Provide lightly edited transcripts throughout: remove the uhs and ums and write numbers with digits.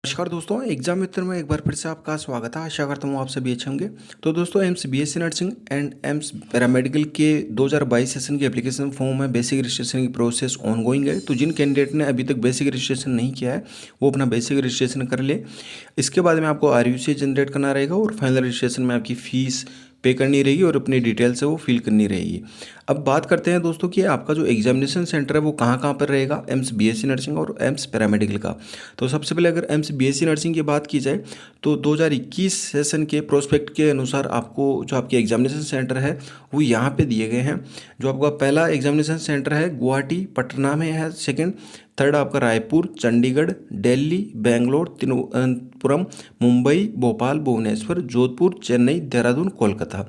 नमस्कार दोस्तों, एग्जाम मित्र में एक बार फिर से आपका स्वागत है। आशा करता हूँ आप सभी अच्छे होंगे। तो दोस्तों, AIIMS BSc nursing and AIIMS paramedical के 2022 सेशन की एप्लीकेशन फॉर्म है, बेसिक रजिस्ट्रेशन की प्रोसेस ऑनगोइंग है। तो जिन कैंडिडेट ने अभी तक बेसिक रजिस्ट्रेशन नहीं किया है वो अपना बेसिक रजिस्ट्रेशन कर ले। इसके बाद में आपको आरयूसी जनरेट करना रहेगा और फाइनल रजिस्ट्रेशन में आपकी फ़ीस पे करनी रहेगी और अपनी डिटेल्स है वो फिल करनी रहेगी। अब बात करते हैं दोस्तों कि आपका जो एग्जामिनेशन सेंटर है वो कहाँ कहाँ पर रहेगा एम्स बीएससी नर्सिंग और एम्स पैरामेडिकल का। तो सबसे पहले अगर एम्स बीएससी नर्सिंग की बात की जाए तो 2021 सेशन के प्रोस्पेक्ट के अनुसार आपको जो आपके एग्जामिनेशन सेंटर है वो यहाँ पे दिए गए हैं। जो आपका पहला एग्जामिनेशन सेंटर है गुवाहाटी पटना में है, सेकेंड थर्ड आपका रायपुर, चंडीगढ़, दिल्ली, बेंगलोर, तिरुवनंतपुरम, मुंबई, भोपाल, भुवनेश्वर, जोधपुर, चेन्नई, देहरादून, कोलकाता।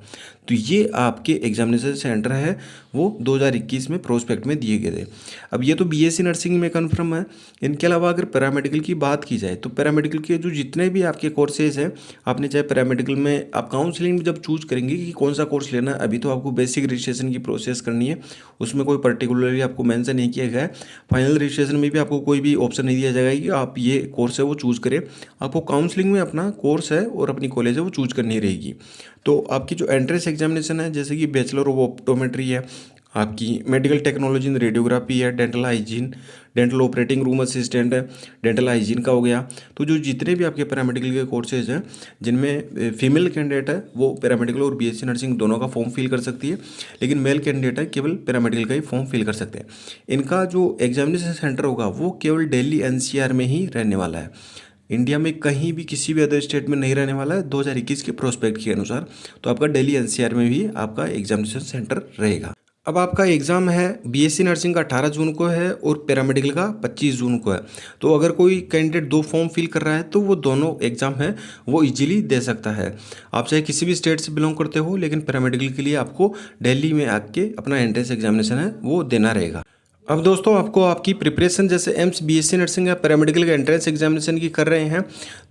तो ये आपके एग्जामिनेशन सेंटर है वो 2021 में प्रोस्पेक्ट में दिए गए थे। अब ये तो बीएससी नर्सिंग में कन्फर्म है। इनके अलावा अगर पैरामेडिकल की बात की जाए तो पैरामेडिकल के जो जितने भी आपके कोर्सेज हैं, आपने चाहे पैरामेडिकल में आप काउंसलिंग में जब चूज करेंगे कि कौन सा कोर्स लेना है, अभी तो आपको बेसिक रजिस्ट्रेशन की प्रोसेस करनी है, उसमें कोई पर्टिकुलरली आपको मेंशन नहीं किया गया है। फाइनल रजिस्ट्रेशन में भी आपको कोई भी ऑप्शन नहीं दिया जाएगा कि आप ये कोर्स है वो चूज़ करें। आपको काउंसलिंग में अपना कोर्स है और अपनी कॉलेज है वो चूज़ करनी रहेगी। तो आपकी जो एंट्रेंस एग्जामिनेशन है, जैसे कि बैचलर ऑफ ऑप्टोमेट्री है, आपकी मेडिकल टेक्नोलॉजी इन रेडियोग्राफी है, dental hygiene, dental operating room assistant है, डेंटल हाइजीन का हो गया। तो जो जितने भी आपके पैरामेडिकल के कोर्सेज हैं जिनमें फीमेल कैंडिडेट है वो पैरामेडिकल और बीएससी नर्सिंग दोनों का फॉर्म फिल कर सकती है, लेकिन मेल कैंडिडेट है केवल पैरामेडिकल का ही फॉर्म फिल कर सकते हैं। इनका जो एग्जामिनेशन सेंटर होगा वो केवल दिल्ली एनसीआर में ही रहने वाला है। इंडिया में कहीं भी किसी भी अदर स्टेट में नहीं रहने वाला है 2021 के प्रोस्पेक्ट के अनुसार। तो आपका दिल्ली एनसीआर में भी आपका एग्जामिनेशन सेंटर रहेगा। अब आपका एग्ज़ाम है बीएससी नर्सिंग का 18 जून को है और पैरामेडिकल का 25 जून को है। तो अगर कोई कैंडिडेट दो फॉर्म फिल कर रहा है तो वो दोनों एग्ज़ाम है वो इजीली दे सकता है। आप चाहे किसी भी स्टेट से बिलोंग करते हो, लेकिन पैरामेडिकल के लिए आपको दिल्ली में आके अपना एंट्रेंस एग्जामिनेशन है वो देना रहेगा। अब दोस्तों, आपको आपकी प्रिपरेशन जैसे एम्स बीएससी नर्सिंग या पैरामेडिकल के एंट्रेंस एग्जामिनेशन की कर रहे हैं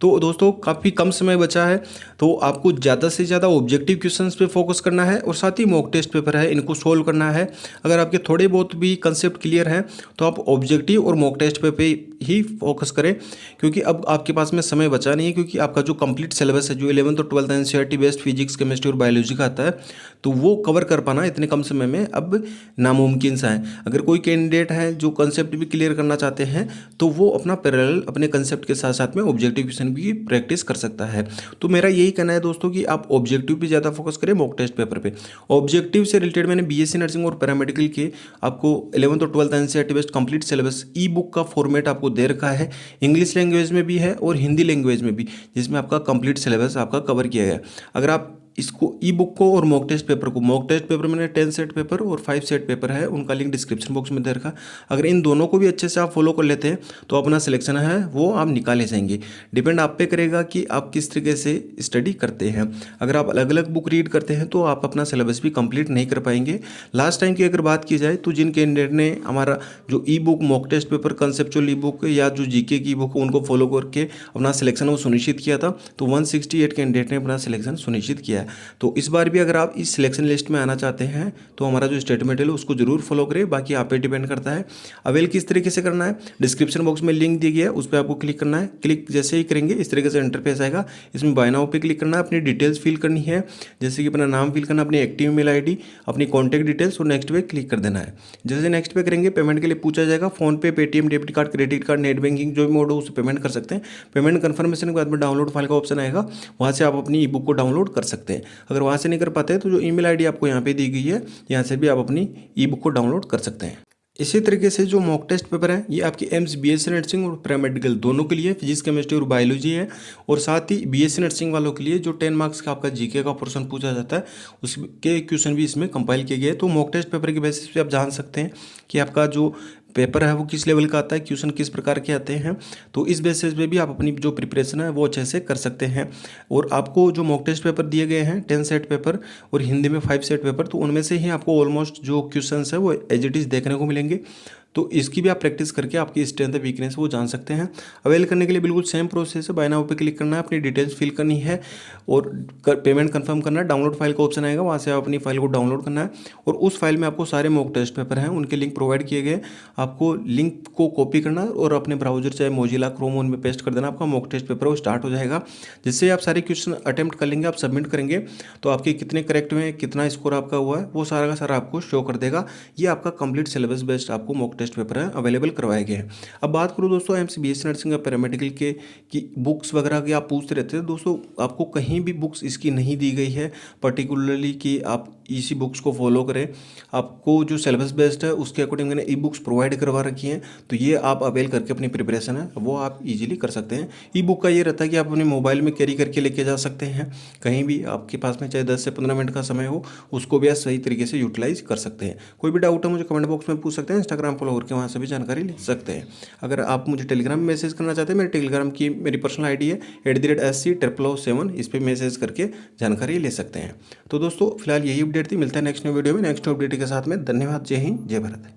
तो दोस्तों काफ़ी कम समय बचा है। तो आपको ज़्यादा से ज़्यादा ऑब्जेक्टिव क्वेश्चंस पे फोकस करना है और साथ ही मॉक टेस्ट पेपर है इनको सोल्व करना है। अगर आपके थोड़े बहुत भी कंसेप्ट क्लियर हैं तो आप ऑब्जेक्टिव और मॉक टेस्ट पे ही फोकस करें, क्योंकि अब आपके पास में समय बचा नहीं है। क्योंकि आपका जो कंप्लीट सिलेबस है जो 11th और 12th NCERT based physics, chemistry और बायोलॉजी का आता है, तो वो कवर कर पाना इतने कम समय में अब नामुमकिन सा है। अगर कोई कैंडिडेट है जो कंसेप्ट भी क्लियर करना चाहते हैं तो वो अपना पैरेलल अपने कंसेप्ट के साथ साथ में ऑब्जेक्टिव क्वेश्चन भी प्रैक्टिस कर सकता है। तो मेरा यही कहना है दोस्तों कि आप ऑब्जेक्टिव पे ज़्यादा फोकस करें मॉक टेस्ट पेपर पे। ऑब्जेक्टिव से रिलेटेड मैंने बीएससी नर्सिंग और पैरामेडिकल के आपको 11th और 12th NCERT based complete syllabus ई बुक का फॉर्मेट आपको दे रखा है। इंग्लिश लैंग्वेज में भी है और हिंदी लैंग्वेज में भी, जिसमें आपका कंप्लीट सिलेबस आपका कवर किया गया है। अगर आप इसको ई बुक को और मॉक टेस्ट पेपर को, मॉक टेस्ट पेपर मैंने 10 सेट पेपर और 5 सेट पेपर है उनका लिंक डिस्क्रिप्शन बॉक्स में दे रखा। अगर इन दोनों को भी अच्छे से आप फॉलो कर लेते हैं तो अपना सिलेक्शन है वो आप निकाले जाएंगे। डिपेंड आप पे करेगा कि आप किस तरीके से स्टडी करते हैं। अगर आप अलग अलग बुक रीड करते हैं तो आप अपना सिलेबस भी कंप्लीट नहीं कर पाएंगे। लास्ट टाइम की अगर बात की जाए तो जिन कैंडिडेट ने हमारा जो e book, mock test paper, conceptual e book या जो जीके की बुक उनको फॉलो करके अपना सिलेक्शन वो सुनिश्चित किया था, तो 168 कैंडिडेट ने अपना सिलेक्शन सुनिश्चित किया है। तो इस बार भी अगर आप इस सिलेक्शन लिस्ट में आना चाहते हैं तो हमारा जो स्टेटमेंट है उसको जरूर फॉलो करें। बाकी आप पे डिपेंड करता है। अवेल किस तरीके से करना है, डिस्क्रिप्शन बॉक्स में लिंक दिया गया है उस पर आपको क्लिक करना है। क्लिक जैसे ही करेंगे इस तरीके से इंटरफेस आएगा। इसमें बाय नाउ पे क्लिक करना है, अपनी डिटेल्स फिल करनी है, जैसे कि अपना नाम फिल करना, अपनी एक्टिव मेल आईडी, अपनी कॉन्टैक्ट डिटेल्स और नेक्स्ट पे क्लिक कर देना है। जैसे नेक्स्ट पे करेंगे पेमेंट के लिए पूछा जाएगा। फोन पे, Paytm, debit card, credit card, net banking जो भी मोड हो उससे पेमेंट कर सकते हैं। पेमेंट कन्फर्मेशन के बाद में डाउनलोड फाइल का ऑप्शन आएगा, वहाँ से आप अपनी ई बुक को डाउनलोड कर सकते हैं। अगर वहाँ से नहीं कर पाते तो जो ईमेल आईडी आपको यहाँ पे दी गई है यहाँ से भी आप अपनी ई बुक को डाउनलोड कर सकते हैं। इसी तरीके से जो मॉक टेस्ट पेपर है ये आपकी एम्स बीएससी नर्सिंग और पैरामेडिकल दोनों के लिए फिजिक्स, केमिस्ट्री और बायोलॉजी है। और साथ ही बीएससी नर्सिंग वालों के लिए जो 10 मार्क्स का आपका जीके का पोर्शन पूछा जाता है उसके क्वेश्चन भी इसमें कंपाइल किए गए। तो मॉक टेस्ट पेपर के बेसिस पे आप जान सकते हैं कि आपका जो पेपर है वो किस लेवल का आता है, क्वेश्चन किस प्रकार के आते हैं। तो इस बेसिस पे भी आप अपनी जो प्रिपरेशन है वो अच्छे से कर सकते हैं। और आपको जो मॉक टेस्ट पेपर दिए गए हैं 10 सेट पेपर और हिंदी में 5 सेट पेपर, तो उनमें से ही आपको ऑलमोस्ट जो क्वेश्चंस है वो एज इट इज़ देखने को मिलेंगे। तो इसकी भी आप प्रैक्टिस करके आपकी स्ट्रेंथ वीकनेस वो जान सकते हैं। अवेल करने के लिए बिल्कुल सेम प्रोसेस है, बाय नाउ पे क्लिक करना है, अपनी डिटेल्स फिल करनी है और पेमेंट कंफर्म करना है। डाउनलोड फाइल का ऑप्शन आएगा, वहाँ से आप अपनी फाइल को डाउनलोड करना है और उस फाइल में आपको सारे मॉक टेस्ट पेपर हैं उनके लिंक प्रोवाइड किए गए। आपको लिंक को कॉपी करना और अपने ब्राउजर चाहे मोजिला क्रोम उनमें पेस्ट कर देना, आपका मॉक टेस्ट पेपर वो स्टार्ट हो जाएगा। जिससे आप सारे क्वेश्चन अटेम्प्ट कर लेंगे, आप सबमिट करेंगे तो आपके कितने करेक्ट हुए हैं, कितना स्कोर आपका हुआ है, वो सारा का सारा आपको शो कर देगा। ये आपका कंप्लीट सिलेबस बेस्ड आपको मॉक टेस्ट पेपर है अवेलेबल करवाए गए हैं। अब बात करूँ दोस्तों एमसीबीएसई नर्सिंग या पैरामेडिकल के की बुक्स वगैरह की आप पूछते रहते हैं दोस्तों, आपको कहीं भी बुक्स इसकी नहीं दी गई है पर्टिकुलरली कि आप इसी बुक्स को फॉलो करें। आपको जो सिलेबस बेस्ड है उसके अकॉर्डिंग मैंने ई बुक्स प्रोवाइड करवा रखी हैं, तो ये आप अवेल करके अपनी प्रिपरेशन है वो आप इजीली कर सकते हैं। ई बुक का ये रहता है कि आप अपने मोबाइल में कैरी करके लेके जा सकते हैं, कहीं भी आपके पास में चाहे 10 से 15 मिनट का समय हो उसको भी आप सही तरीके से यूटिलाइज कर सकते हैं। कोई भी डाउट है मुझे कमेंट बॉक्स में पूछ सकते हैं, इंस्टाग्राम फॉलो करके वहाँ से भी जानकारी ले सकते हैं। अगर आप मुझे टेलीग्राम में मैसेज करना चाहते हैं, मेरे टेलीग्राम की मेरी पर्सनल आईडी है @SC777, इस पर मैसेज करके जानकारी ले सकते हैं। तो दोस्तों फिलहाल यही अपडेट थी, मिलता है नेक्स्ट वीडियो में नेक्स्ट अपडेट के साथ में। धन्यवाद, जय हिंद, जय भारत।